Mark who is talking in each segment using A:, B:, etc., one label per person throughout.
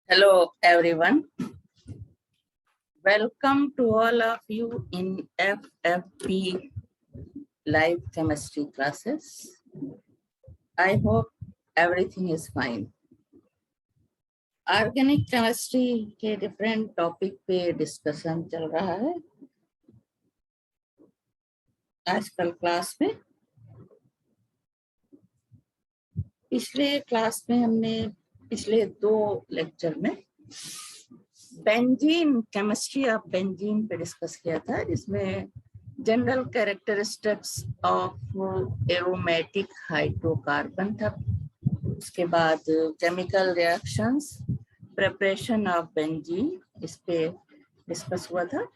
A: Hello everyone. Welcome to all of you in FFP live chemistry classes. I hope everything is fine. Organic chemistry के different topic पे discussion चल रहा है आजकल class में। पिछले क्लास में हमने पिछले 2 लेक्चर में बेंजीन केमिस्ट्री ऑफ बेंजीन पे डिस्कस किया था, जिसमें general characteristics of aromatic hydrocarbon था। उसके बाद chemical reactions, preparation of benzene, इस पे डिस्कस हुआ था।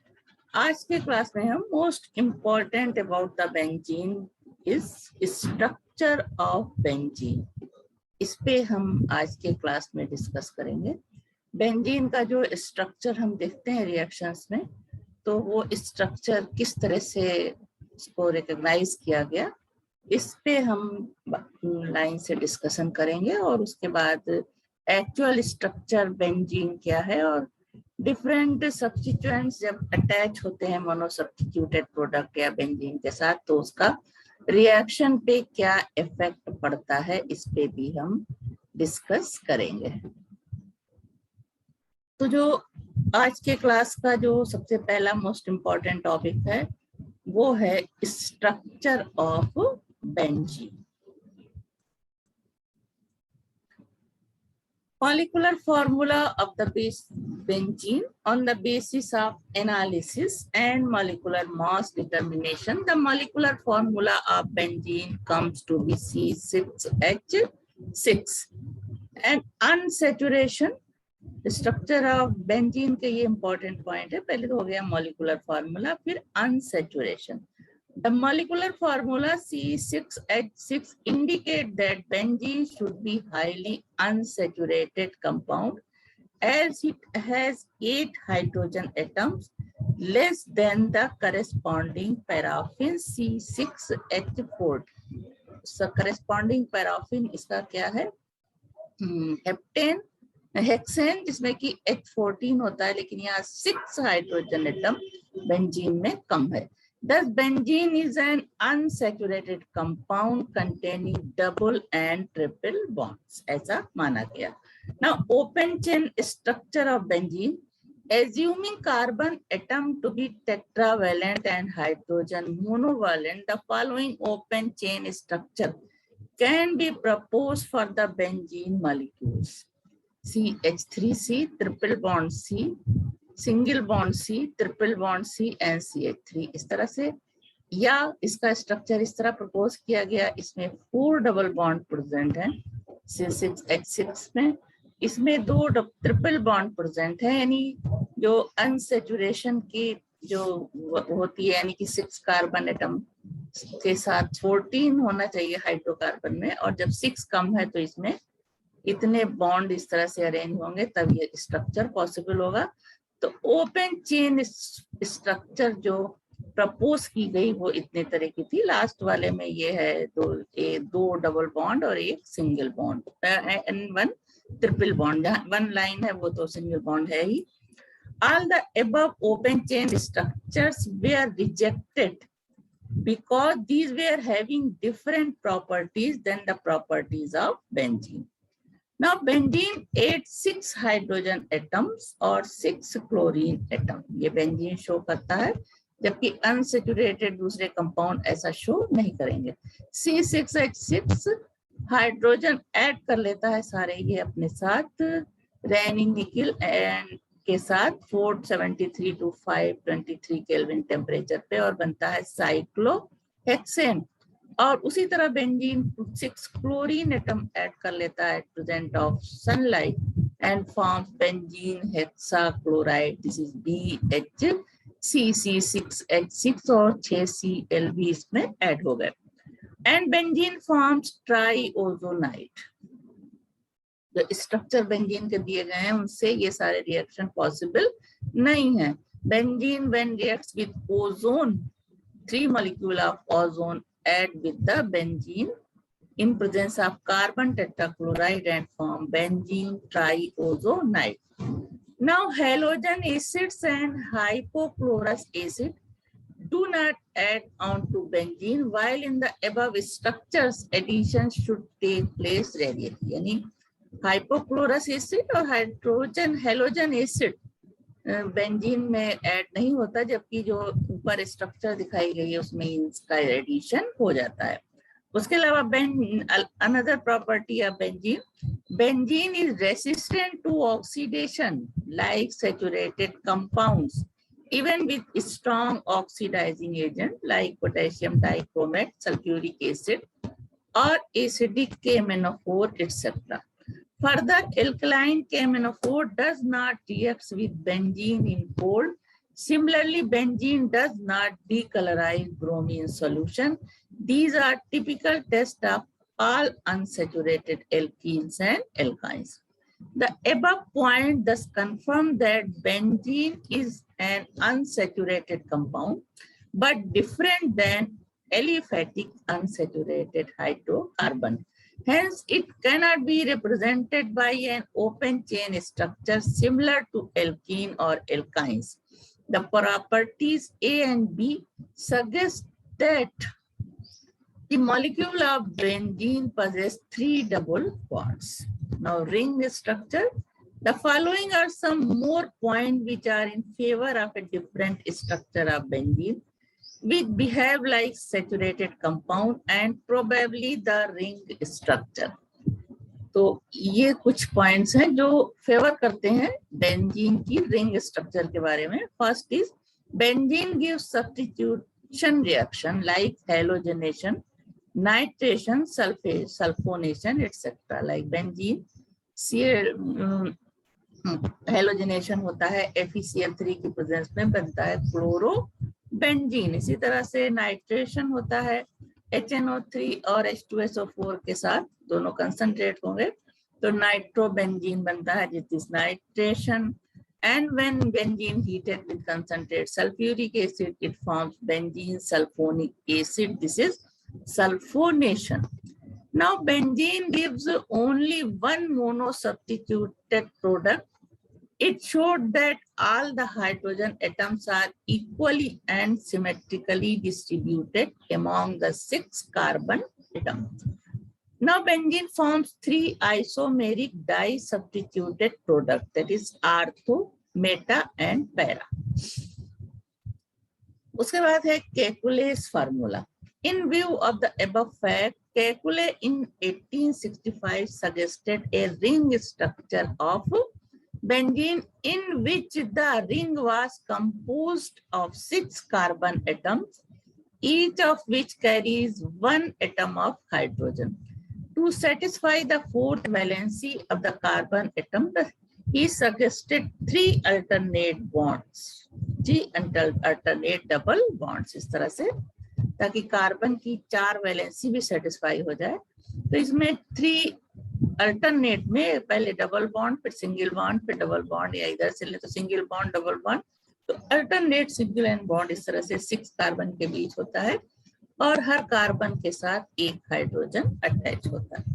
A: आज के क्लास में हम most important about the benzene is structure of benzene, इस पे हम आज के क्लास में डिस्कस करेंगे। बेंजीन का जो स्ट्रक्चर हम देखते हैं रिएक्शंस में, तो वो स्ट्रक्चर किस तरह से इसको रिकॉग्नाइज किया गया, इस पे हम लाइन से डिस्कशन करेंगे। और उसके बाद एक्चुअल स्ट्रक्चर बेंजीन क्या है और डिफरेंट सब्स्टिट्यूएंट्स जब अटैच होते हैं मोनोसब्स्टिट्यूटेड प्रोडक्ट या बेंजीन के साथ, तो उसका रिएक्शन पे क्या इफेक्ट पड़ता है, इस पे भी हम डिस्कस करेंगे। तो जो आज के क्लास का जो सबसे पहला मोस्ट इम्पॉर्टेंट टॉपिक है वो है structure of benzene. Molecular formula of the benzene on the basis of analysis and molecular mass determination. The molecular formula of benzene comes to be C6H6 and unsaturation. Structure of benzene के ये important point है। पहले तो हो गया molecular formula, फिर unsaturation. The molecular formula C6H6 indicate that benzene should be highly unsaturated compound as it has 8 hydrogen atoms less than the corresponding paraffin C6H4. So corresponding paraffin इसका क्या है? Heptane hexane, जिसमें कि H14 होता है, लेकिन यहाँ 6 हाइड्रोजन एटम बेंजीन में कम है। Thus benzene is an unsaturated compound containing double and triple bonds, ऐसा माना गया। Now open chain structure of benzene, assuming carbon atom to be tetravalent and hydrogen monovalent, the following open chain structure can be proposed for the benzene molecules: CH3C, triple bond C, single bond C, triple bond C and CH3, इस तरह से। या इसका structure इस तरह propose किया गया, इसमें 4 डबल बॉन्ड प्रेजेंट हैं C6H6 में, इसमें 2 ट्रिपल बॉन्ड प्रेजेंट है, यानी जो अनसैचुरेशन की जो होती है, यानी कि 6 कार्बन एटम के साथ 14 होना चाहिए हाइड्रोकार्बन में, और जब 6 कम है तो इसमें इतने बॉन्ड इस तरह से अरेंज होंगे, तब ये स्ट्रक्चर पॉसिबल होगा। तो ओपन चेन स्ट्रक्चर जो प्रपोज की गई वो इतने तरह की थी। लास्ट वाले में ये है 2 डबल बॉन्ड और 1 single bond and 1 triple bond. जहाँ 1 लाइन है वो तो सिंगल बॉन्ड है ही। All the above open chain structures were rejected because these were having different properties than the properties of benzene. Now benzene 6 hydrogen atoms और 6 chlorine atom, ये benzene show करता है, जबकि अनसैचुरेटेड दूसरे कंपाउंड ऐसा show नहीं करेंगे। C6H6 हाइड्रोजन ऐड कर लेता है सारे ये अपने साथ रैनिंग निकल एंड के साथ 473 to 523 केल्विन टेम्परेचर पे, और बनता है साइक्लोहेक्सेन। और उसी तरह बेंजीन 6 क्लोरीन एटम ऐड कर लेता है present of sunlight and forms benzene hexachloride, this is BHCC6H6 और 6 Cl भी इसमें ऐड हो गए। And benzene forms triozonide. जो स्ट्रक्चर बेंजीन के दिए गए हैं उनसे ये सारे रिएक्शन पॉसिबल नहीं है। Benzene when reacts with ozone, 3 molecule of ozone add with the benzene in presence of carbon tetrachloride and form benzene triozonide. Now, halogen acids and hypochlorous acid do not add on to benzene, while in the above structures, addition should take place radially. यानी hypochlorous acid और halogen acid benzene में add नहीं होता, जबकि जो ऊपर structure दिखाई गई है उसमें इसका एडिशन हो जाता है. उसके अलावा another property of benzene is resistant to oxidation like saturated compounds, even with strong oxidizing agent like potassium dichromate, sulfuric acid, or acidic KMnO4, etc. Further, alkaline KMnO4 does not react with benzene in cold. Similarly, benzene does not decolorize bromine solution. These are typical tests of all unsaturated alkenes and alkynes. The above point thus confirms that benzene is an unsaturated compound, but different than aliphatic unsaturated hydrocarbon. Hence, it cannot be represented by an open chain structure similar to alkene or alkynes. The properties A and B suggest that the molecule of benzene possesses 3 double bonds. Now, ring structure. The following are some more points which are in favor of a different structure of benzene, which behave like saturated compound and probably the ring structure. तो ये कुछ points हैं जो favour करते हैं benzene की ring structure के बारे में. First is benzene gives substitution reaction like halogenation, nitration, sulphonation etcetera. Like benzene halogenation होता है, FeCl3 की प्रेजेंस में बनता है क्लोरो बेंजीन. इसी तरह से नाइट्रेशन होता है HNO3 और H2SO4 के साथ, दोनों कंसंट्रेट होंगे तो नाइट्रोबेंजीन बनता है, जिस is nitration. And when benzene heated with concentrate sulfuric acid, it forms benzene sulfonic acid. This is sulfonation. Now, benzene gives only one monosubstituted product. It showed that all the hydrogen atoms are equally and symmetrically distributed among the 6 carbon atoms. Now, benzene forms 3 isomeric di-substituted products, that is ortho, meta and para. उसके बाद है Kekule's formula. In view of the above fact, Kekule in 1865 suggested a ring structure of benzene in which the ring was composed of 6 carbon atoms, each of which carries 1 atom of hydrogen. To satisfy the 4th valency of the carbon atom, he suggested 3 alternate bonds, 3 alternate double bonds. इस तरह से ताकि carbon की 4 valency भी satisfy हो जाए. तो इसमें 3 अल्टरनेट में पहले डबल बॉन्ड, फिर सिंगल बॉन्ड, फिर डबल बॉन्ड, या इधर से ले तो सिंगल बॉन्ड डबल बॉन्ड. तो अल्टरनेट सिंगल एंड बॉन्ड इस तरह से 6 कार्बन के बीच होता है और हर कार्बन के साथ एक हाइड्रोजन अटैच होता है.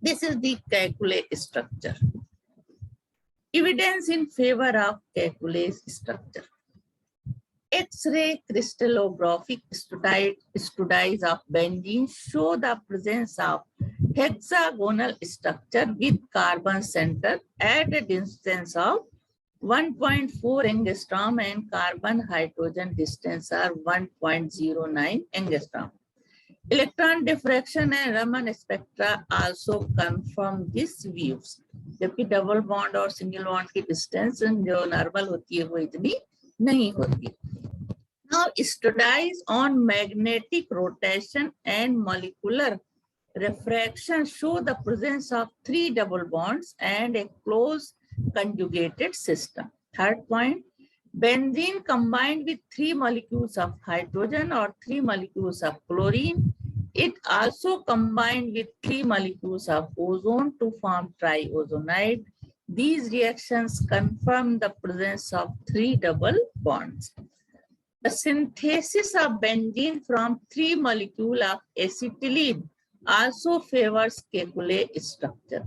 A: This is the Kekule structure. Evidence in favor of Kekule's structure. X-ray crystallographic studies of benzene show the presence of hexagonal structure with carbon center at a distance of 1.4 angstrom and carbon hydrogen distance are 1.09 angstrom. Electron diffraction and Raman spectra also confirm these views. जबकि double bond और single bond की distance जो normal होती है वो इतनी नहीं होती. Now, studies on magnetic rotation and molecular refraction show the presence of 3 double bonds and a close conjugated system. Third point, benzene combined with 3 molecules of hydrogen or 3 molecules of chlorine. It also combined with 3 molecules of ozone to form triozonide. These reactions confirm the presence of 3 double bonds. The synthesis of benzene from 3 molecules of acetylene also favors Kekulé structure.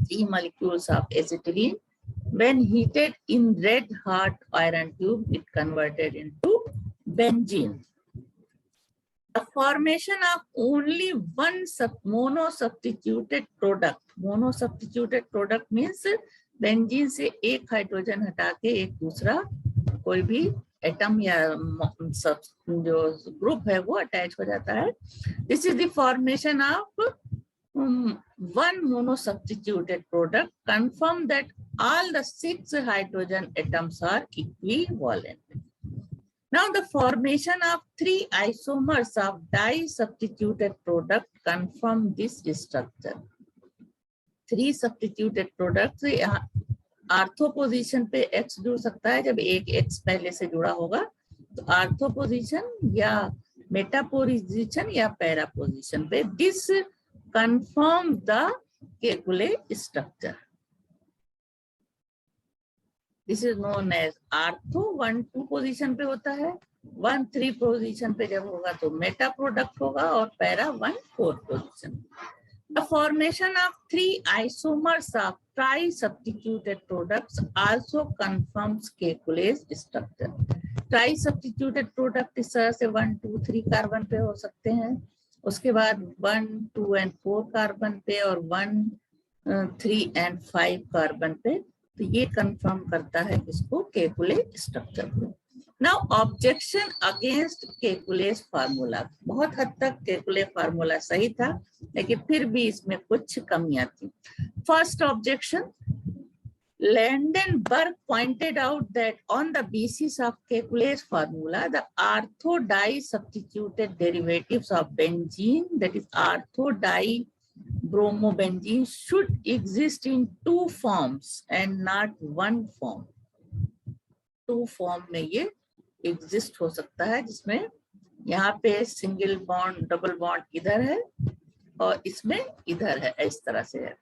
A: 3 molecules of acetylene, when heated in red hot iron tube, it converted into benzene. The formation of only one monosubstituted product. Monosubstituted product means benzene से एक hydrogen हटा के एक दूसरा कोई भी atom या जो ग्रुप है वो अटैच हो जाता है. This is the formation of one monosubstituted product. Confirm that all the 6 hydrogen atoms are equivalent. Now the formation of 3 isomers of di-substituted product confirm this structure. 3 substituted products, ortho position पे X जुड़ सकता है. जब एक X पहले से जुड़ा होगा तो आर्थो पोजीशन या मेटा पोजीशन या पैरा पोजीशन पे this confirm the Kekulé structure. This is known as ortho 1-2 position पे होता है, 1-3 पोजीशन पे जब होगा तो मेटा प्रोडक्ट होगा और para 1-4 position. The formation of 3 isomers of tri-substituted products also confirms Kekulé's structure. Tri-substituted product इस तरह से 1-2-3 कार्बन पे हो सकते हैं, उसके बाद 1-2 and 4 कार्बन पे और 1-3 and 5 कार्बन पे. तो ये कंफर्म करता है इसको Kekulé स्ट्रक्चर को. Now objection against Kekulé's formula. बहुत हद तक Kekulé फार्मूला सही था, लेकिन फिर भी इसमें कुछ कमियां थी. First objection, Landenberg pointed out that on the basis of Kekulé's formula, the ortho-di-substituted derivatives of benzene, that is ortho-di-bromobenzene, should exist in 2 forms and not 1 form. 2 form में ये exist हो सकता है, जिसमें यहाँ पे सिंगल बॉन्ड डबल बॉन्ड इधर है और इसमें इधर है, इस तरह से है.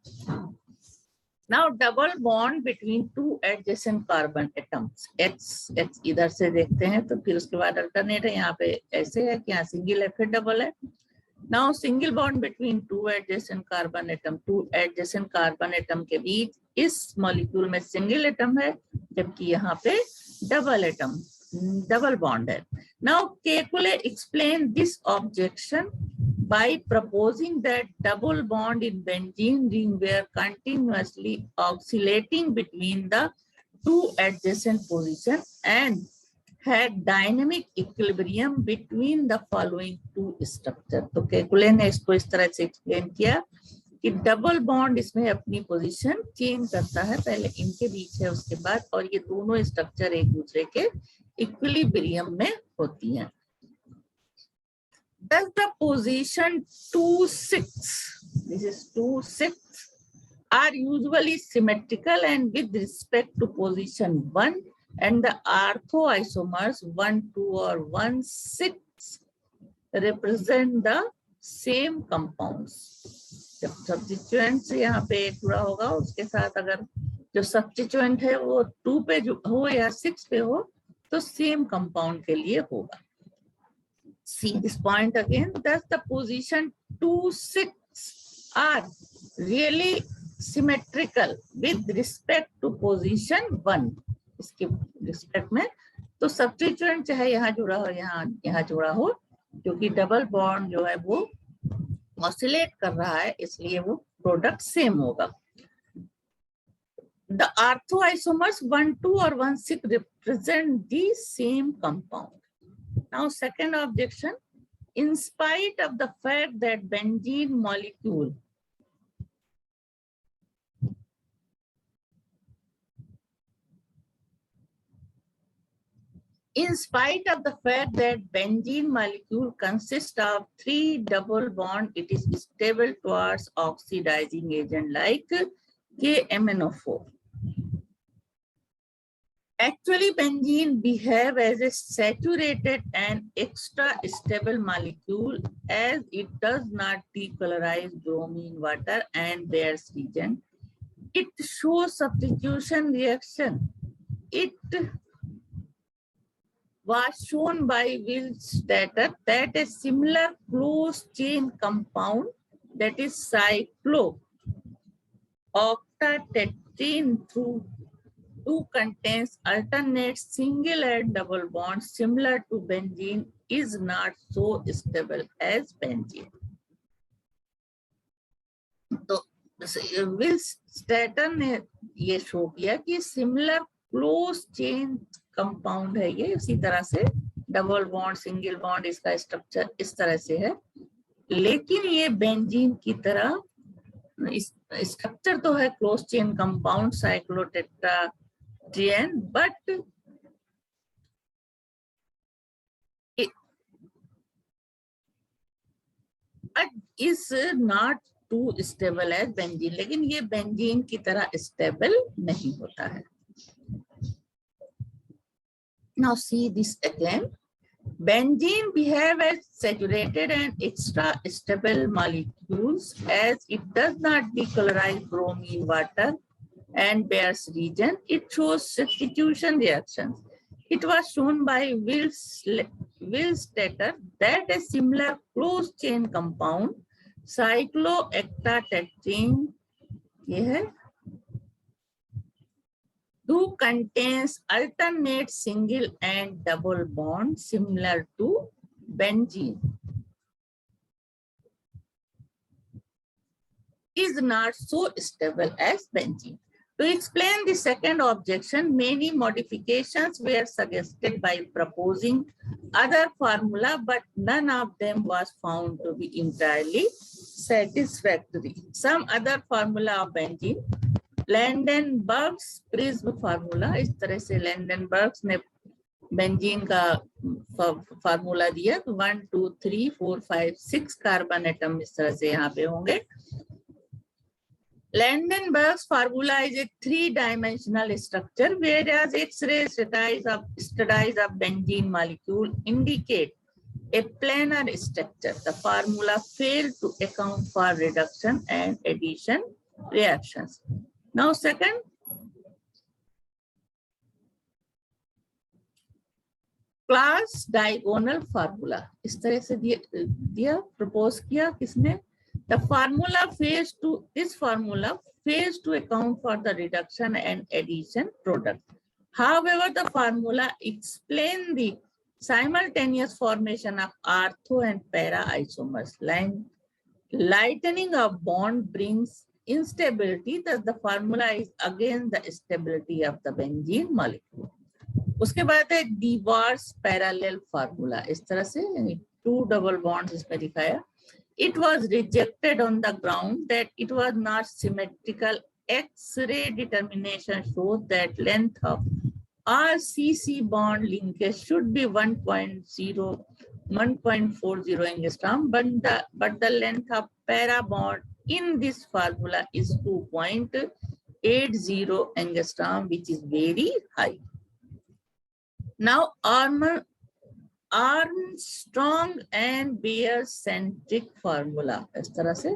A: Now double bond between 2 adjacent carbon atoms. X इधर से देखते हैं तो फिर उसके बाद अल्टरनेट है, यहाँ पे ऐसे है कि यहाँ सिंगल है फिर डबल है. Now single bond between 2 adjacent carbon atom. 2 adjacent carbon atom के बीच इस मॉलिक्यूल में सिंगल एटम है, जबकि यहाँ पे डबल बॉन्ड है. Now Kekulé explained this objection by proposing that double bond in benzene ring were continuously oscillating between the 2 adjacent positions and had dynamic equilibrium between the following 2 structures. तो Kekulé ने इसको इस तरह से explain किया कि double bond इसमें अपनी पोजीशन चेंज करता है, पहले इनके बीच है उसके बाद, और ये दोनों स्ट्रक्चर एक दूसरे के इक्विलिब्रियम में होती हैं. Thus the position 2-6, this is 2-6, are usually symmetrical and with respect to position 1, and the ortho isomers 1-2 or 1-6 represent the same compounds. जब सब्स्टिट्यूएंट से यहाँ पे एक जुड़ा होगा, उसके साथ अगर जो सब्स्टिट्यूएंट है वो 2 पे हो या 6 पे हो तो सेम कंपाउंड के लिए होगा. See this point again. Thus the position 2-6 are really symmetrical with respect to position 1. इसके रिस्पेक्ट में तो सब्स्टिट्यूएंट चाहे यहाँ जुड़ा हो यहाँ जुड़ा हो, क्योंकि डबल बॉन्ड जो है वो ऑसिलेट कर रहा है, इसलिए वो प्रोडक्ट सेम होगा. The ortho isomers 1-2 or 1-6 represent the same compound. Now second objection, in spite of the fact that benzene molecule consists of 3 double bond, it is stable towards oxidizing agent like KMnO4. Actually, benzene behave as a saturated and extra stable molecule, as it does not decolorize bromine water and bears reagent. It shows substitution reaction. It was shown by Willstatter that a similar closed chain compound that is cyclooctatetrene through 2 contains alternate single and double bonds similar to benzene is not so stable as benzene. तो Wills Staten ने ये show किया कि similar close chain compound है ये, उसी तरह से डबल बॉन्ड सिंगल बॉन्ड इसका स्ट्रक्चर इस तरह से है, लेकिन ये बेंजीन की तरह स्ट्रक्चर तो है close chain compound cyclotetratetraene, but is not too stable as benzene, लेकिन ये बेंजीन की तरह स्टेबल नहीं होता है. Now see this again. Benzene behave as saturated and extra stable molecules as it does not decolorize bromine water and Bayer's region. It shows substitution reactions. It was shown by Willstetter that a similar closed chain compound cyclooctatetrene do contains alternate single and double bonds similar to benzene, is not so stable as benzene. To explain the second objection, many modifications were suggested by proposing other formula, but none of them was found to be entirely satisfactory. Some other formula of benzene, Landenberg's prism formula, इस तरह से Landenberg's ने benzene का formula दिया, तो 1 2 3 4 5 6 carbon atom इस तरह से यहाँ पे होंगे. Landenberg's formula is a 3-dimensional structure, whereas X-ray studies of benzene molecule indicate a planar structure. The formula failed to account for reduction and addition reactions. Now, second, class diagonal formula. इस तरह से दिया propose किया किसने? The formula fails to account for the reduction and addition product. However, the formula explains the simultaneous formation of ortho and para isomers. Lightening of bond brings instability, thus the formula is against the stability of the benzene molecule. उसके बाद है Dewars parallel formula. इस तरह से यानी 2 double bonds इसमें दिखाया. It was rejected on the ground that it was not symmetrical. X-ray determination shows that length of RCC bond linkage should be 1.40 angstrom, but the length of para bond in this formula is 2.80 angstrom, which is very high. Now, Armstrong and Baer centric formula. इस तरह से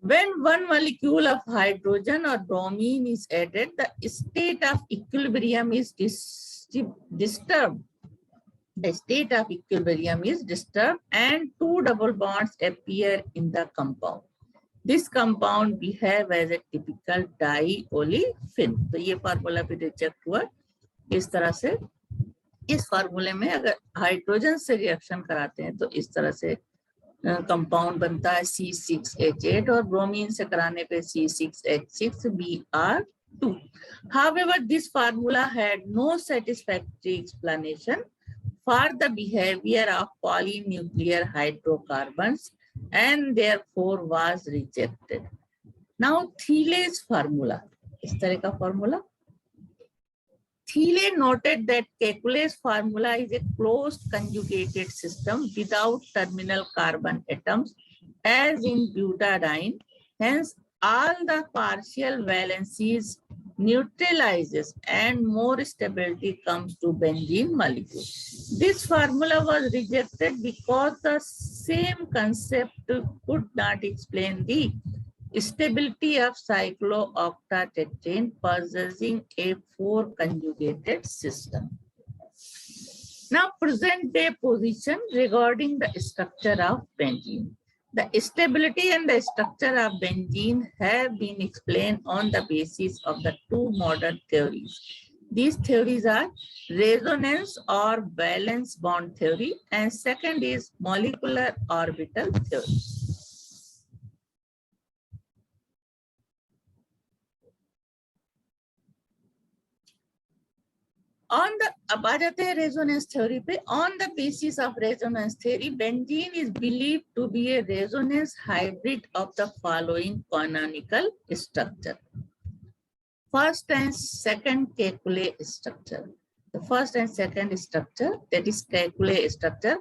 A: when one molecule of hydrogen or bromine is added, the state of equilibrium is disturbed. The state of equilibrium is disturbed and 2 double bonds appear in the compound. This compound behave as a typical diolefin. तो ये formula भी reject हुआ. इस तरह से इस फार्मूले में अगर हाइड्रोजन से रिएक्शन कराते हैं तो इस तरह से कंपाउंड बनता है C6H8 और ब्रोमीन से कराने पे C6H6Br2. However, this formula had no satisfactory explanation for the behavior of polynuclear hydrocarbons and therefore was rejected. Now, Thiele's formula. इस तरह का formula. Thiele noted that Kekule's formula is a closed conjugated system without terminal carbon atoms as in butadiene. Hence, all the partial valencies neutralizes and more stability comes to benzene molecule. This formula was rejected because the same concept could not explain the stability of cyclooctatetrene possessing a 4 conjugated system. Now, present day position regarding the structure of benzene. The stability and the structure of benzene have been explained on the basis of the two modern theories. These theories are resonance or valence bond theory, and second is molecular orbital theory. अब आ जाते हैं resonance theory पे. On the basis of resonance theory, benzene is believed to be a resonance hybrid of the following canonical structure. First and second Kekulé structure. The first and second structure, that is Kekulé structure,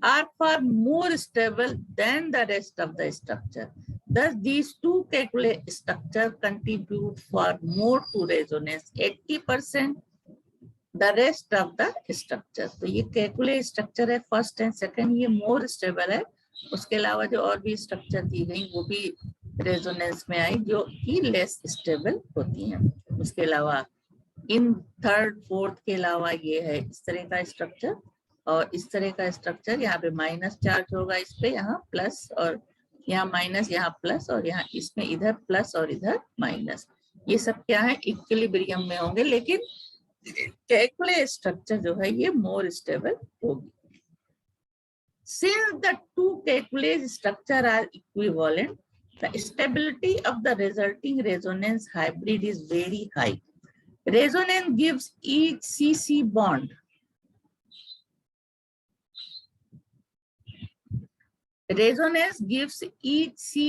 A: are far more stable than the rest of the structure. Thus, these two Kekulé structure contribute for more to resonance 80%. The rest of the structure. तो ये Kekulé structure है first and second, ये more stable है. उसके अलावा जो और भी स्ट्रक्चर दी गई वो भी रेजोनेंस में आई जो कि लेस स्टेबल होती हैं. उसके अलावा इन थर्ड फोर्थ के अलावा ये है इस तरह का स्ट्रक्चर और इस तरह का स्ट्रक्चर. यहाँ पे माइनस चार्ज होगा इस पे, यहाँ प्लस और यहाँ माइनस, यहाँ प्लस और यहाँ इसमें इधर प्लस और इधर माइनस. ये सब क्या है, इक्विलिब्रियम में होंगे, लेकिन Kekulé स्ट्रक्चर जो है ये मोर स्टेबल होगी. Since the two Kekulé structure are equivalent, the stability of the resulting resonance hybrid is very high. Resonance gives each CC bond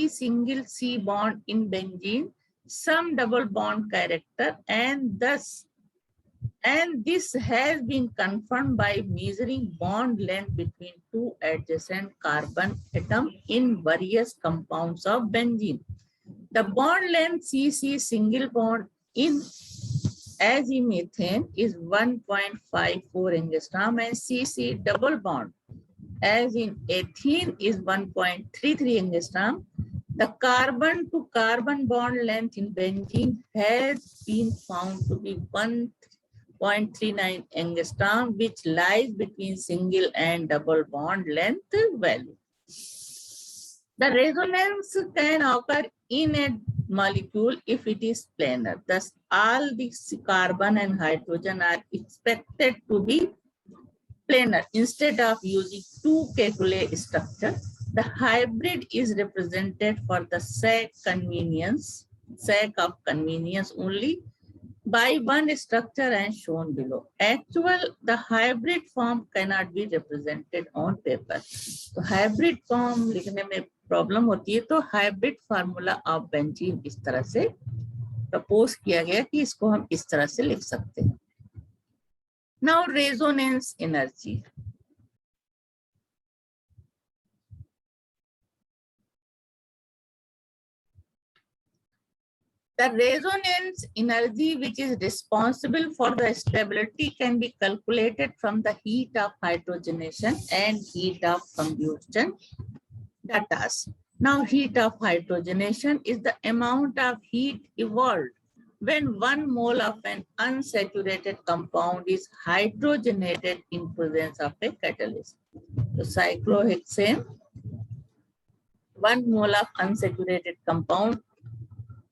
A: single C bond in benzene some double bond character, and this has been confirmed by measuring bond length between two adjacent carbon atoms in various compounds of benzene. The bond length CC single bond in azomethane is 1.54 angstrom and CC double bond as in ethene is 1.33 angstrom. The carbon to carbon bond length in benzene has been found to be 1.39 angstrom, which lies between single and double bond length value. The resonance can occur in a molecule if it is planar. Thus, all the carbon and hydrogen are expected to be planar. Instead of using two Kekulé structure, the hybrid is represented for the sake of convenience only by one structure and shown below. The hybrid form cannot be represented on paper. तो hybrid form लिखने में problem होती है, तो hybrid formula of benzene इस तरह से propose किया गया कि इसको हम इस तरह से लिख सकते हैं. Now resonance energy. The resonance energy which is responsible for the stability can be calculated from the heat of hydrogenation and heat of combustion data. Now, heat of hydrogenation is the amount of heat evolved when 1 mole of an unsaturated compound is hydrogenated in presence of a catalyst. So, cyclohexane, 1 mole of unsaturated compound,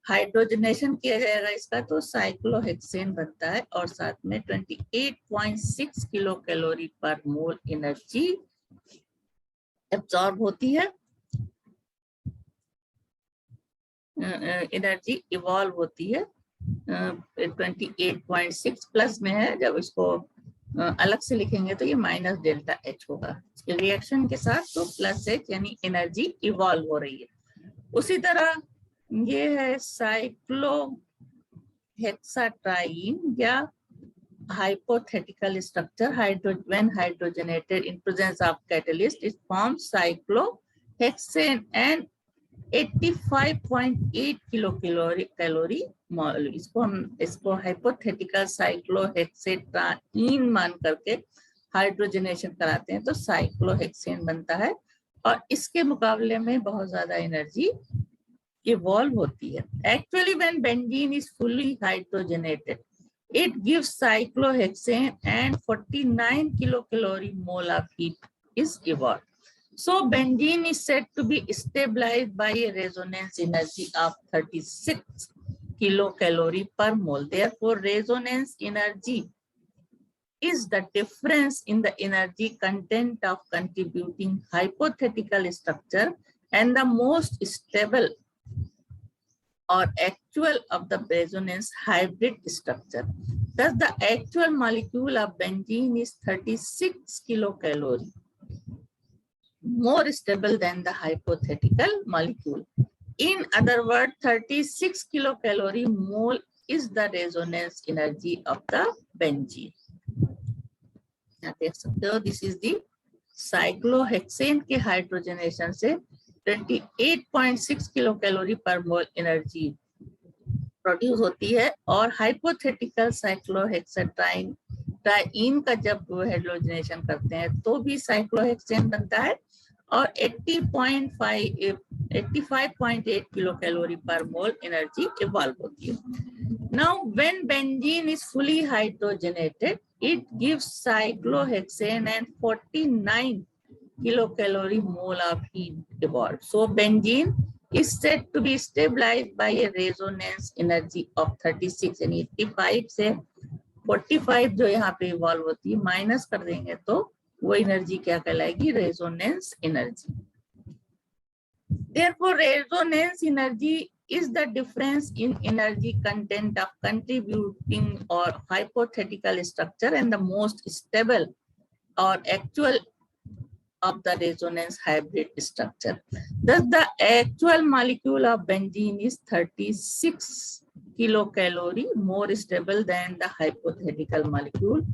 A: hydrogenation किया जाएगा इसका तो cyclohexane बनता है और साथ में 28.6 kilo calorie पर मोल एनर्जी एब्जॉर्ब होती है, एनर्जी इवॉल्व होती है. 28.6 प्लस में है, जब इसको अलग से लिखेंगे तो ये माइनस डेल्टा एच होगा रिएक्शन के साथ, तो प्लस एच यानी एनर्जी इवॉल्व हो रही है. उसी तरह ये है साइक्लोहेक्साट्राइन या hypothetical structure. When hydrogenated in presence of catalyst, it forms cyclohexane and 85.8 kilocalorie मोल. इसको hypothetical cyclohexatraine मान करके हाइड्रोजनेशन कराते हैं तो साइक्लोहेक्सेन बनता है और इसके मुकाबले में बहुत ज्यादा एनर्जी evolve होती है. Actually, when benzene is fully hydrogenated, it gives cyclohexane and 49 kilocalorie mole of heat is evolved. So benzene is said to be stabilized by a resonance energy of 36 kilocalorie per mole. Therefore, resonance energy is the difference in the energy content of contributing hypothetical structure and the most stable or actual of the resonance hybrid structure. Thus, the actual molecule of benzene is 36 kilocalorie, more stable than the hypothetical molecule. In other words, 36 kilocalorie mole is the resonance energy of the benzene. यहाँ देख सकते हो, this is the cyclohexane के hydrogenation से 28.6 kilo calorie पर मोल energy produce होती है और हाइपोथेटिकल साइक्लोहेक्सेट्राइन ट्राइन का जब हाइड्रोजनेशन करते हैं तो भी साइक्लोहेक्सेन बनता है और 85.8 किलो कैलोरी पर मोल एनर्जी इवॉल्व होती है. Now, when benzene is fully hydrogenated, it gives cyclohexane and 49 kilocalorie mole of heat evolved. So benzene is said to be stabilized by a resonance energy of 36 and 85 से 45 जो यहाँ पे evolve होती है minus कर देंगे तो वो एनर्जी क्या कहलाएगी? Resonance energy. Therefore, resonance energy is the difference in energy content of contributing or hypothetical structure and the most stable or actual of the resonance hybrid structure. Thus, the actual molecule of benzene is 36 kilocalorie more stable than the hypothetical molecule.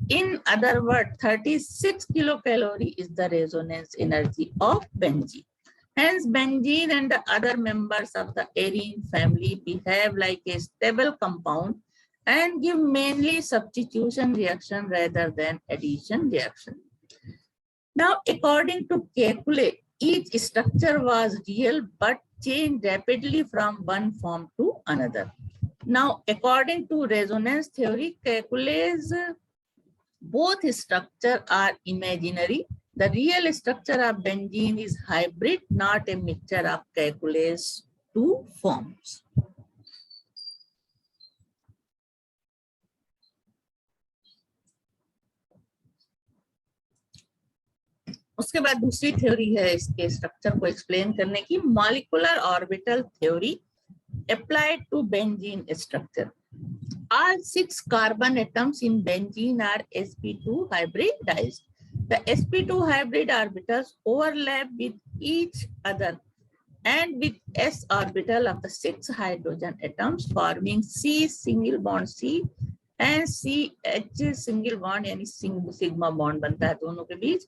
A: In other words, 36 kilocalorie is the resonance energy of benzene. Hence, benzene and the other members of the arene family behave like a stable compound and give mainly substitution reaction rather than addition reaction. Now, according to Kekule, each structure was real but changed rapidly from one form to another. Now, according to resonance theory, Kekule's both structures are imaginary. The real structure of benzene is hybrid, not a mixture of Kekule's two forms. उसके बाद दूसरी theory है इसके structure को explain करने की, molecular orbital theory applied to benzene structure. All 6 carbon atoms in benzene are sp2 hybridized. The sp2 hybrid orbitals overlap with each other and with s orbital of the 6 hydrogen atoms forming C single bond C and CH single bond यानी sigma bond बनता है दोनों के बीच.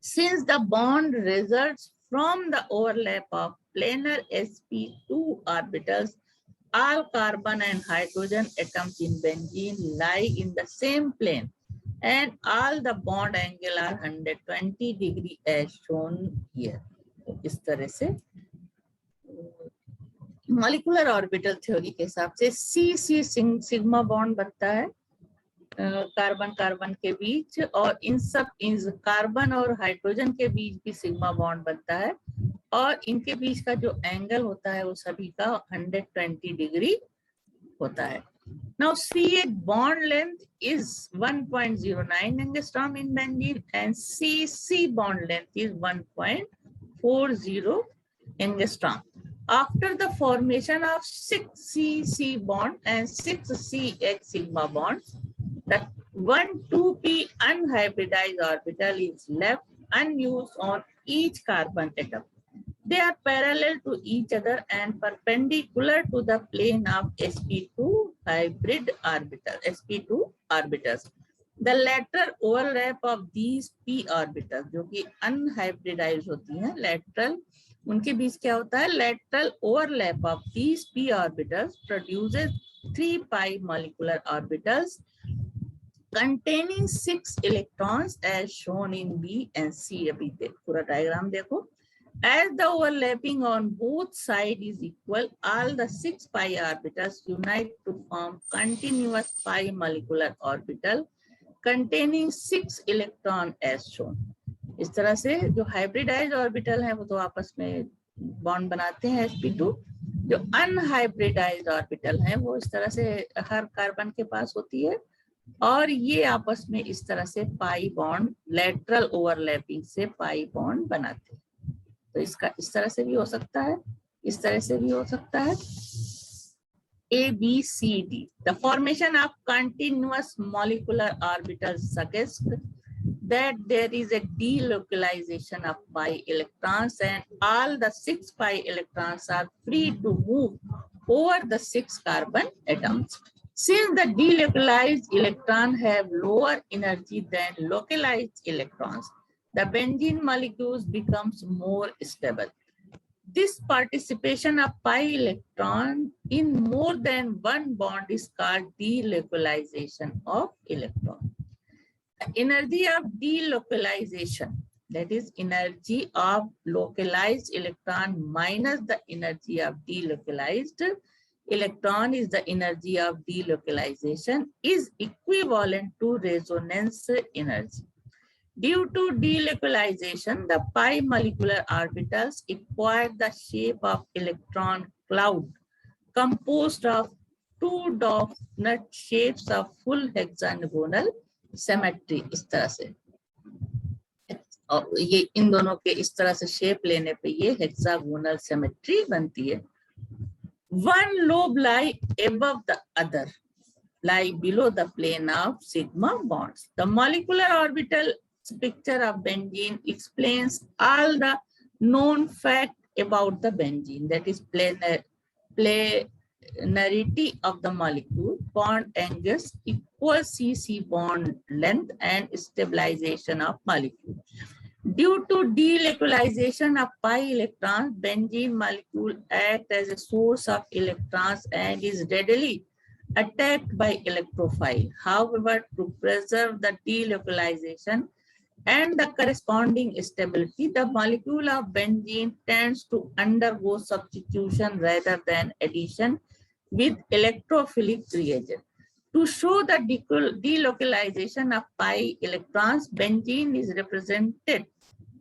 A: Since the bond results from the overlap of planar sp2 orbitals, all carbon and hydrogen atoms in benzene lie in the same plane and all the bond angle are 120 degree as shown here. तो इस तरह से molecular orbital theory के हिसाब से C sigma bond बनता है carbon carbon के बीच और इन सब कार्बन और हाइड्रोजन के बीच भी सिग्मा बॉन्ड बनता है और इनके बीच का जो एंगल होता है वो सभी का 120 डिग्री होता है. Now CH bond length is 1.09 angstrom in benzene and CC bond length is 1.40 angstrom. After the formation of 6 CC bond and 6 CH sigma bonds, the 1,2p unhybridized orbital is left unused on each carbon atom. They are parallel to each other and perpendicular to the plane of sp2 hybrid orbital, sp2 orbitals. The lateral overlap of these p orbitals, जो कि unhybridized होती हैं, lateral, उनके बीच क्या होता है? Lateral overlap of these p orbitals produces 3 pi molecular orbitals containing 6 electrons as shown in B and C. अभी पूरा डायग्राम देखो. As the overlapping on both sides is equal, all the 6 pi orbitals unite to form continuous pi molecular orbital containing 6 electrons as shown. इस तरह से जो hybridise orbital है वो तो आपस में बॉन्ड बनाते हैं sp2, जो अनहाइब्रिडाइज ऑर्बिटल है वो इस तरह से हर कार्बन के पास होती है और ये आपस में इस तरह से पाई बॉन्ड लेटरल ओवरलैपिंग से पाई बॉन्ड बनाते हैं। तो इसका इस तरह से भी हो सकता है, इस तरह से भी हो सकता है। A, B, C, D. The formation of continuous molecular orbitals suggests that there is a delocalization of pi electrons and all the 6 pi electrons are free to move over the 6 carbon atoms. Since the delocalized electrons have lower energy than localized electrons, the benzene molecules becomes more stable. This participation of pi electron in more than one bond is called delocalization of electron. The energy of delocalization, that is energy of localized electron minus the energy of delocalized electron is the energy of delocalization, is equivalent to resonance energy. Due to delocalization, the pi molecular orbitals acquire the shape of electron cloud composed of two donut shapes of full hexagonal symmetry. इस तरह से और ये इन दोनों के इस तरह से शेप लेने पे ये हेक्सागोनल सिमेट्री बनती है. One lobe lie above the other, lie below the plane of sigma bonds. The molecular orbital picture of benzene explains all the known fact about the benzene, that is planarity of the molecule, bond angles, equal CC bond length, and stabilization of molecule. Due to delocalization of pi electrons, benzene molecule acts as a source of electrons and is readily attacked by electrophile. However, to preserve the delocalization and the corresponding stability, the molecule of benzene tends to undergo substitution rather than addition with electrophilic reagent. To show the delocalization of pi electrons, benzene is represented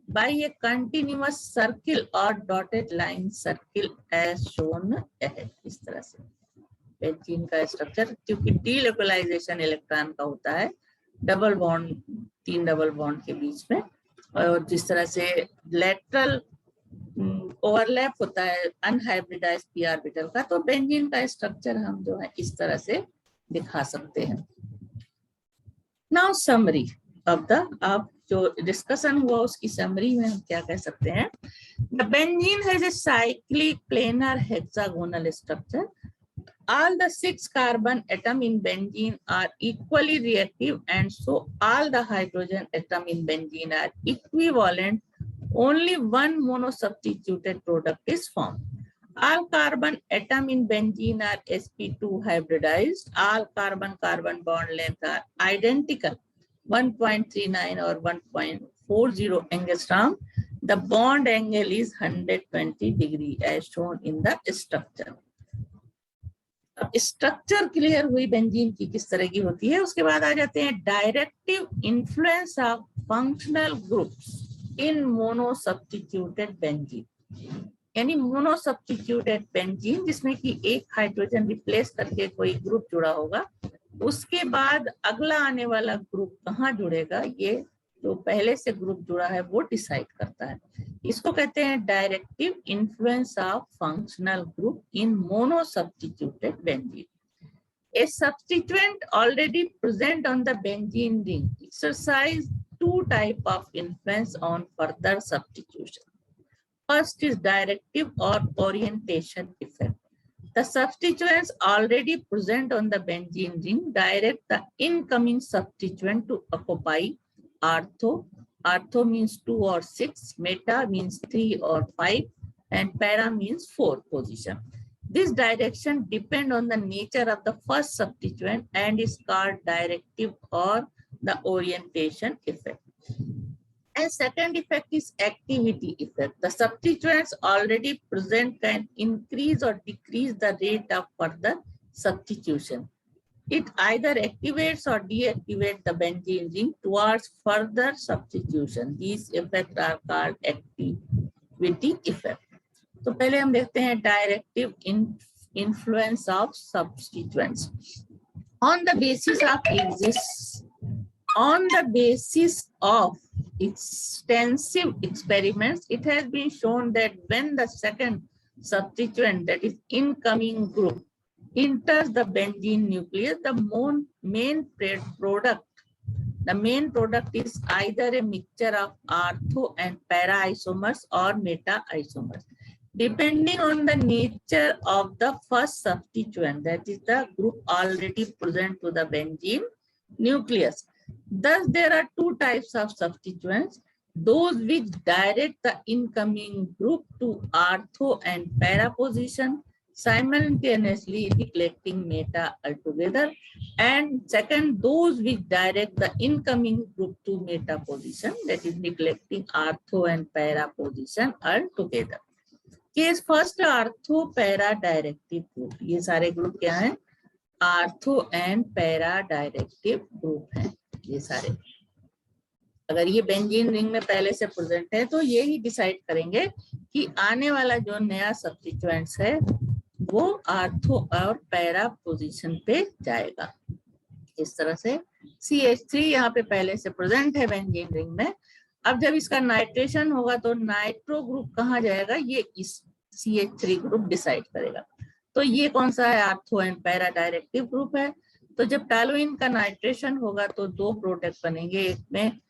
A: by a continuous circle or dotted line circle as shown ahead. इस तरह से benzene का structure, क्योंकि delocalisation electron का होता है double bond, 3 double bond के बीच में, और जिस तरह से लेटरल ओवरलैप होता है अनहाइब्रिडाइज्ड पी ऑर्बिटल का, तो बेंजीन का स्ट्रक्चर हम जो है इस तरह से दिखा सकते हैं. नाउ समरी ऑफ द, अब जो डिस्कशन हुआ उसकी समरी में हम क्या कह सकते हैं. The benzene has a cyclic planar hexagonal structure. All the 6 carbon atom in benzene are equally reactive, and so all the hydrogen atom in benzene are equivalent. Only one monosubstituted product is formed. All carbon atom in benzene are sp2 hybridized. All carbon-carbon bond lengths are identical, 1.39 or 1.40 angstrom. The bond angle is 120 degree as shown in the structure. अब structure clear हुई benzene की किस तरह की होती है. उसके बाद आ जाते हैं directive influence of functional groups in monosubstituted benzene. यानी मोनोसब्स्टिट्यूटेड बेंजीन जिसमें कि एक हाइड्रोजन रिप्लेस करके कोई ग्रुप जुड़ा होगा, उसके बाद अगला आने वाला ग्रुप कहाँ जुड़ेगा, ये जो पहले से ग्रुप जुड़ा है वो डिसाइड करता है. इसको कहते हैं directive influence of functional group in monosubstituted benzene. A substituent already present on the benzene ring exercise 2 types of influence on further substitution. First is directive or orientation effect. The substituents already present on the benzene ring direct the incoming substituent to occupy ortho. Ortho means 2 or 6, meta means 3 or 5, and para means 4 position. This direction depends on the nature of the first substituent and is called directive or the orientation effect. And second effect is activity effect. The substituents already present can increase or decrease the rate of further substitution. it either activates or deactivates the benzene ring towards further substitution. These effects are called activity effect. तो पहले हम देखते हैं directive influence of substituents. On the basis of extensive experiments, it has been shown that when the second substituent, that is incoming group, enters the benzene nucleus, the main product is either a mixture of ortho and para isomers or meta isomers, depending on the nature of the first substituent, that is the group already present to the benzene nucleus. Thus, there are two types of substituents: those which direct the incoming group to ortho and para position, simultaneously neglecting meta altogether, and second, those which direct the incoming group to meta position, that is neglecting ortho and para position altogether. Case first ortho para directive group, ये सारे group क्या हैं? Ortho and para directive group हैं ये सारे. अगर ये benzene ring में पहले से प्रेजेंट है तो ये ही डिसाइड करेंगे कि आने वाला जो नया सब्स्टिट्यूएंट्स है वो आर्थो और पैरा पोजीशन पे जाएगा. इस तरह से CH3 यहाँ पे पहले से प्रेजेंट है बेंजीन रिंग में. अब जब इसका नाइट्रेशन होगा तो नाइट्रो ग्रुप कहाँ जाएगा, ये इस CH3 ग्रुप डिसाइड करेगा. तो ये कौन सा है? Ortho and para directive group है. तो जब टॉलुइन का नाइट्रेशन होगा तो दो प्रोडक्ट बनेंगे. एक में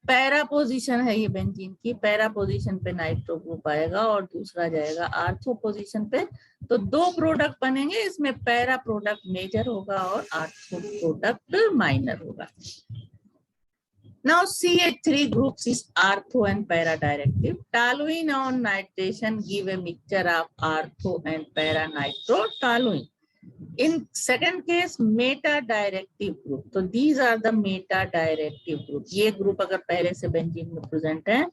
A: पैरा पोजीशन है ये बेंजीन की, पैरा पोजीशन पे नाइट्रो ग्रुप आएगा और दूसरा जाएगा आर्थो पोजीशन पे. तो दो प्रोडक्ट बनेंगे, इसमें पैरा प्रोडक्ट मेजर होगा और आर्थो प्रोडक्ट माइनर होगा. Now CH3 groups is ortho and para directive. Toluene on nitration give a mixture of ortho and para nitrotoluene. In second case meta directive group. So these are the meta directive group. ये group अगर पहले से benzene में present है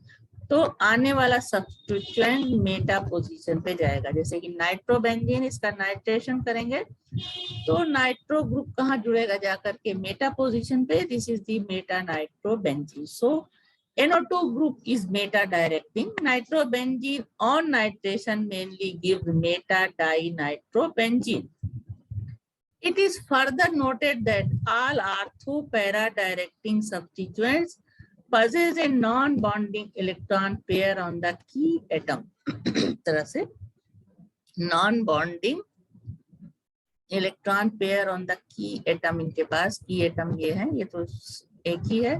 A: तो आने वाला substituent Meta position पे जाएगा. जैसे कि नाइट्रोबेंजीन, इसका नाइट्रेशन करेंगे तो नाइट्रो ग्रुप कहाँ जुड़ेगा? जाकर के मेटा पोजीशन पे. This is the Meta nitrobenzene. So NO2 group is meta directing. Nitrobenzene on nitration mainly gives meta dinitrobenzene. It is further noted that all ortho para directing substituents possess a non-bonding electron pair on the key atom. तरह से non-bonding electron pair on the key atom इनके पास. key atom ये है, ये तो एक ही है.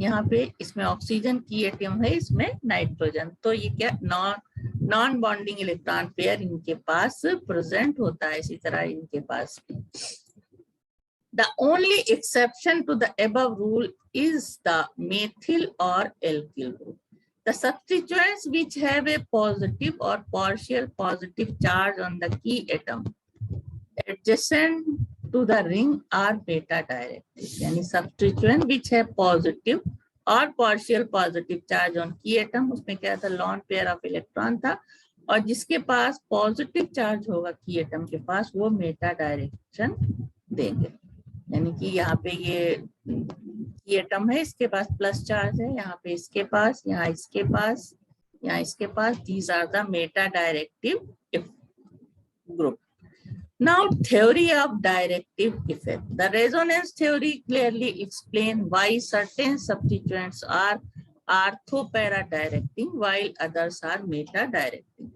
A: यहाँ पे इसमें ऑक्सीजन की एटम है, इसमें नाइट्रोजन. तो ये क्या नॉन बॉन्डिंग इलेक्ट्रॉन पेयर इनके पास प्रेजेंट होता है. इसी तरह इनके पास the only exception to the above rule is the methyl or alkyl group. The substituents which have a positive or partial positive charge on the key atom adjacent to the ring are beta directive. यानी substituent which have positive और partial positive charge on key atom, उसमें क्या था? lone pair of electron था, और जिसके पास positive charge होगा key atom के पास वो मेटा डायरेक्शन देंगे. यानी कि यहाँ पे ये key atom है, इसके पास प्लस चार्ज है, यहाँ पे इसके पास, यहाँ इसके पास, यहाँ इसके पास. These are the meta directive group. Now, theory of directive effect. The resonance theory clearly explains why certain substituents are ortho-para directing while others are meta-directing.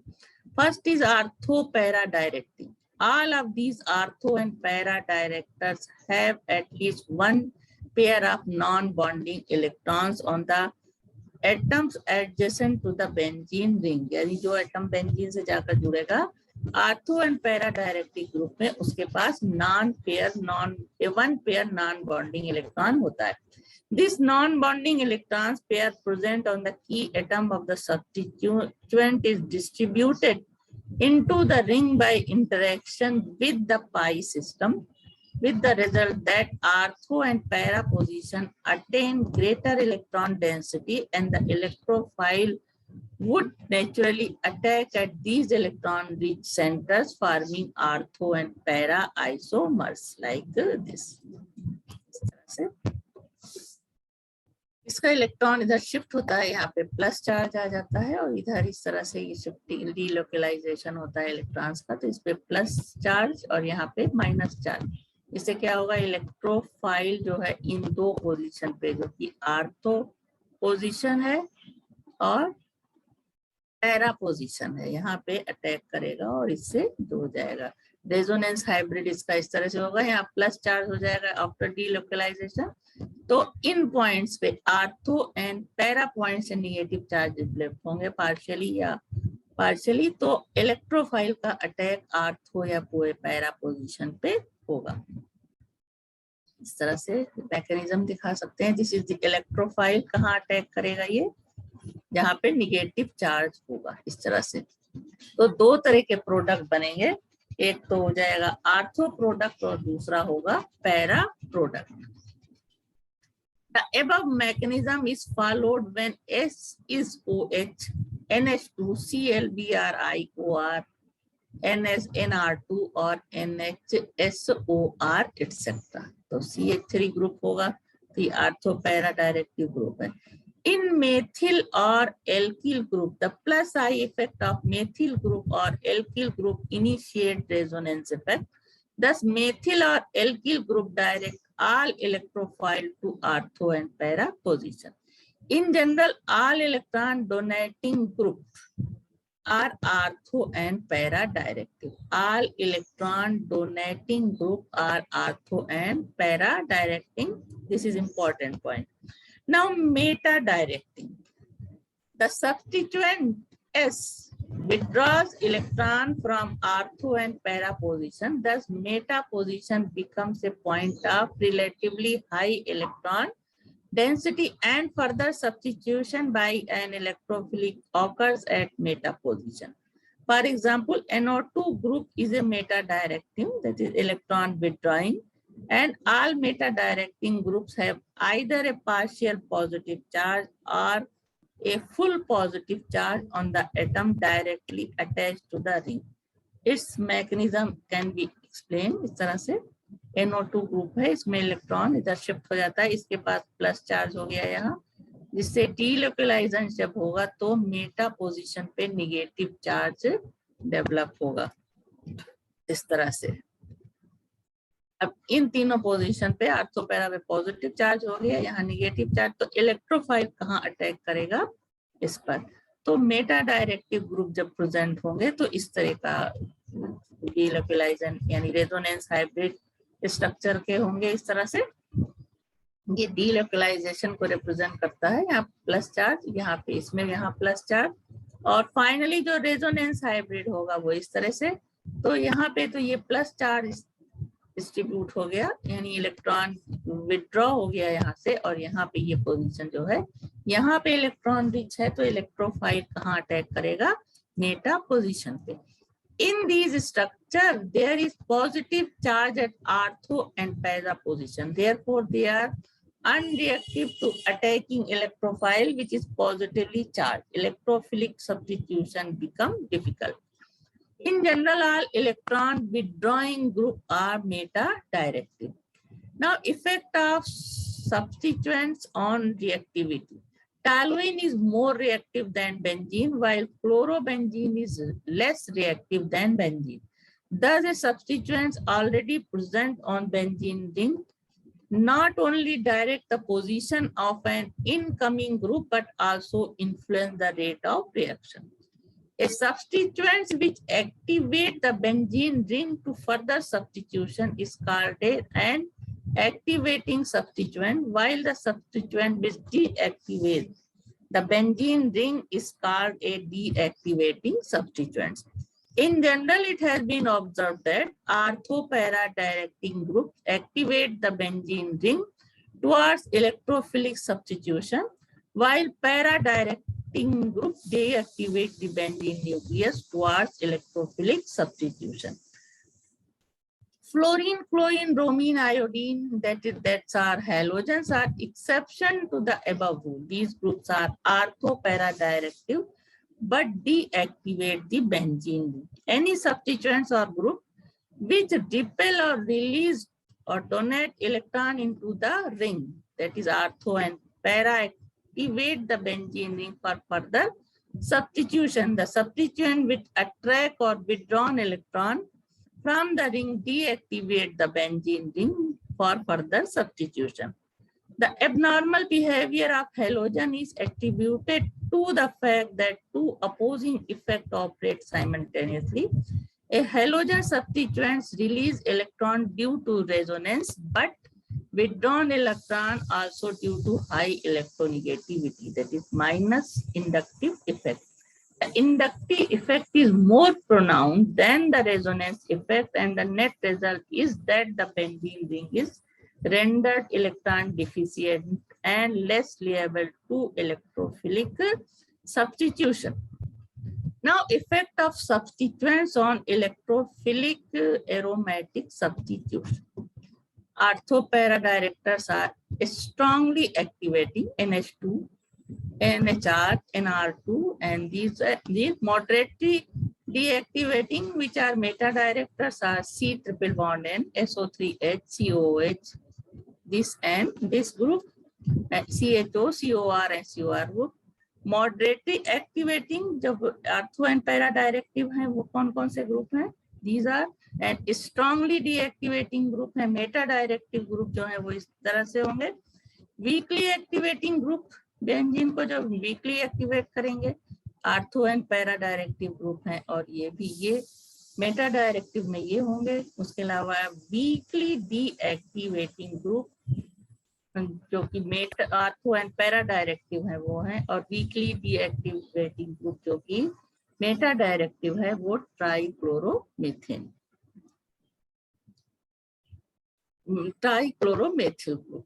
A: First is ortho-para directing. All of these ortho and para directors have at least one pair of non-bonding electrons on the atoms adjacent to the benzene ring. यानी जो atom benzene से जाकर जुड़ेगा ortho and para directive group में, उसके पास lone pair non bonding electron होता है. This non-bonding electrons pair present on the key atom of the substituent is distributed into the ring by interaction with the pi system, with the result that ortho and para position attain greater electron density and the electrophile would naturally attack at these electron-rich centers, forming ortho and para isomers like this. इसका electron इधर shift होता है, यहाँ पे plus charge आ जाता है और इधर इस तरह से ये शिफ्टिंग डीलोकलाइजेशन होता है इलेक्ट्रॉन्स का, तो इस पे प्लस चार्ज और यहाँ पे माइनस चार्ज। इससे क्या होगा, इलेक्ट्रोफाइल जो है इन दो पोजीशन पे, जो कि आर्थो पोजीशन है और पैरा पोजीशन है, यहाँ पे अटैक करेगा और इससे जो हो जाएगा रेजोनेंस हाइब्रिड इसका इस तरह से होगा, यहाँ प्लस चार्ज हो जाएगा आफ्टर डीलोकलाइजेशन। तो इन पॉइंट्स पे आर्थो एंड पैरा पॉइंट से निगेटिव चार्ज डेवलप होंगे पार्शियली या पार्शियली, तो इलेक्ट्रोफाइल का अटैक आर्थो या पैरा पोजीशन पे होगा। इस तरह से मैकेनिज्म दिखा सकते हैं। दिस इज द इलेक्ट्रोफाइल, कहाँ अटैक करेगा ये, जहाँ पे निगेटिव चार्ज होगा इस तरह से। तो दो तरह के प्रोडक्ट बनेंगे, एक तो हो जाएगा आर्थो प्रोडक्ट और दूसरा होगा para product. The above mechanism is followed when S is OH, NH2, Cl, BrIOR, NS, NR2 और NHSOR etc. तो CH3 ग्रुप होगा, तो ये आर्थो पैरा डायरेक्टिव ग्रुप है। In methyl or alkyl group, the plus I effect of methyl group or alkyl group initiate resonance effect. Thus, methyl or alkyl group direct all electrophile to ortho and para position. In general, all electron donating groups are ortho and para directive. All electron donating group are ortho and para directing. This is important point. Now, meta directing. The substituent S withdraws electron from ortho and para position. Thus, meta position becomes a point of relatively high electron density, and further substitution by an electrophilic occurs at meta position. For example, NO2 group is a meta directing, that is electron withdrawing, and all meta directing groups have either a partial positive charge or a full positive charge on the atom directly attached to the ring. Its mechanism can be explained इस तरह से। NO2 group है, इसमें electron इधर shift हो जाता है, इसके पास प्लस चार्ज हो गया यहाँ, जिससे डीलोकलाइजेशन जब होगा तो मेटा पोजीशन पे निगेटिव चार्ज डेवलप होगा इस तरह से। अब इन तीनों पोजीशन पे आर्थो पैरा पे पॉजिटिव चार्ज हो गया, यहाँ निगेटिव चार्ज, तो इलेक्ट्रोफाइल कहाँ अटैक करेगा, इस पर। तो मेटा डायरेक्टिव ग्रुप जब प्रेजेंट होंगे तो इस तरह का डीलोकलाइजेशन यानी रेजोनेंस हाइब्रिड स्ट्रक्चर के होंगे इस तरह से। ये डीलोकलाइजेशन को रिप्रेजेंट करता है, यहाँ प्लस चार्ज, यहाँ पे इसमें यहाँ प्लस चार्ज, और फाइनली जो रेजोनेंस हाइब्रिड होगा वो इस तरह से। तो यहाँ पे तो ये प्लस चार्ज डिस्ट्रीब्यूट हो गया, यानी इलेक्ट्रॉन विड्रॉ हो गया यहाँ से, और यहाँ पे ये पोजीशन जो है, यहाँ पे इलेक्ट्रॉन रिच है, तो इलेक्ट्रोफाइल कहाँ अटैक करेगा, मेटा पोजीशन पे। In these structure, there is positive charge at ortho and para position. Therefore, they are unreactive to attacking electrophile, which is positively charged. Electrophilic substitution become difficult. In general, all electron withdrawing group are meta directive. Now, effect of substituents on reactivity. Toluene is more reactive than benzene, while chlorobenzene is less reactive than benzene. Thus, the substituents already present on benzene ring not only direct the position of an incoming group, but also influence the rate of reaction. A substituent which activate the benzene ring to further substitution is called an activating substituent, while the substituent which deactivates the benzene ring is called a deactivating substituent. In general, it has been observed that ortho-para directing groups activate the benzene ring towards electrophilic substitution, while para-directing groups deactivate the benzene nucleus towards electrophilic substitution. Fluorine, chlorine, bromine, iodine, that's are halogens, are exception to the above rule. These groups are ortho-para directive. but deactivate the benzene ring. Any substituents or group which repel or release or donate electron into the ring, that is ortho and para, activate the benzene ring for further substitution. The substituent which attract or withdrawn electron from the ring deactivate the benzene ring for further substitution. The abnormal behavior of halogen is attributed to the fact that two opposing effects operate simultaneously. A halogen substituents release electron due to resonance, but withdrawn electron also due to high electronegativity, that is minus inductive effect. The inductive effect is more pronounced than the resonance effect, and the net result is that the benzene ring is rendered electron deficient and less liable to electrophilic substitution. Now, effect of substituents on electrophilic aromatic substitution. Ortho-para directors are strongly activating NH2, NHR, NR2, and these moderately deactivating, which are meta directors, are C triple bond N, SO3H, COOH, this N, this group, CHO, COR, and COR group. Moderately activating जब ortho and para directive हैं वो कौन कौन से group हैं? These are, and strongly deactivating group है, meta directive group जो है वो इस तरह से होंगे. वीकली एक्टिवेटिंग ग्रुप बेंजीन को जो वीकली एक्टिवेट करेंगे ortho and para directive group हैं, और ये भी ये मेटा डायरेक्टिव में ये होंगे. उसके अलावा वीकली डीएक्टिवेटिंग ग्रुप जो कि मेट ऑर्थो एंड पैरा डायरेक्टिव है वो है, और वीकली डीएक्टिवेटिंग ग्रुप जो कि मेटा डायरेक्टिव है वो trichloromethyl group.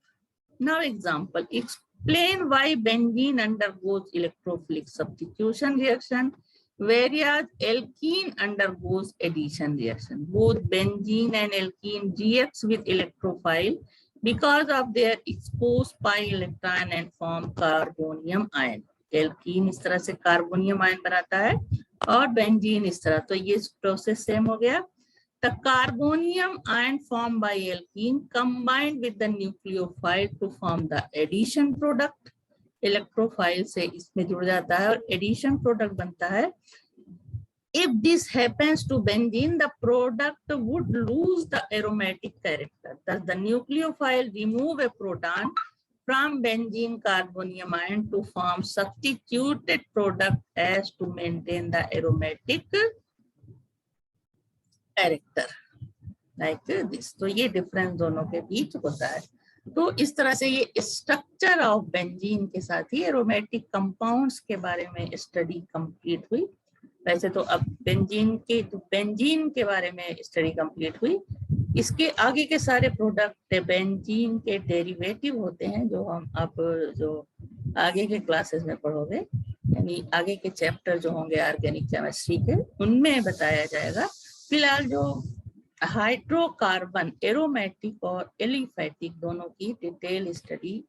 A: Now example, explain why benzene undergoes electrophilic substitution reaction whereas alkene undergoes addition reaction. Both benzene and alkene reacts with electrophile because of their exposed pi electron and form carbonium ion. Alkene इस तरह से carbonium ion बनाता है और benzene इस तरह, तो ये प्रोसेस सेम हो गया. The carbonium ion formed by alkene combined with the nucleophile to form the addition product. Electrophile से इसमें जुड़ जाता है और एडिशन प्रोडक्ट बनता है. If this happens to benzene, the product would lose the aromatic character. Thus, the nucleophile remove a proton from benzene carbonium ion to form substituted product as to maintain the aromatic character, like this. तो ये difference दोनों के बीच होता है. तो इस तरह से ये स्ट्रक्चर ऑफ बेंजीन के साथ ही एरोमेटिक कंपाउंड्स के बारे में स्टडी कंप्लीट हुई. वैसे तो अब बेंजीन के बारे में स्टडी कंप्लीट हुई. इसके आगे के सारे प्रोडक्ट बेंजीन के डेरिवेटिव होते हैं जो हम आप जो आगे के क्लासेस में पढ़ोगे, यानी आगे के चैप्टर जो होंगे ऑर्गेनिक केमिस्ट्री के, उनमें बताया जाएगा. फिलहाल जो हाइड्रोकार्बन एरोमेटिक और एलिफैटिक दोनों की डिटेल स्टडी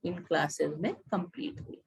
A: इन क्लासेस में कंप्लीट हुई.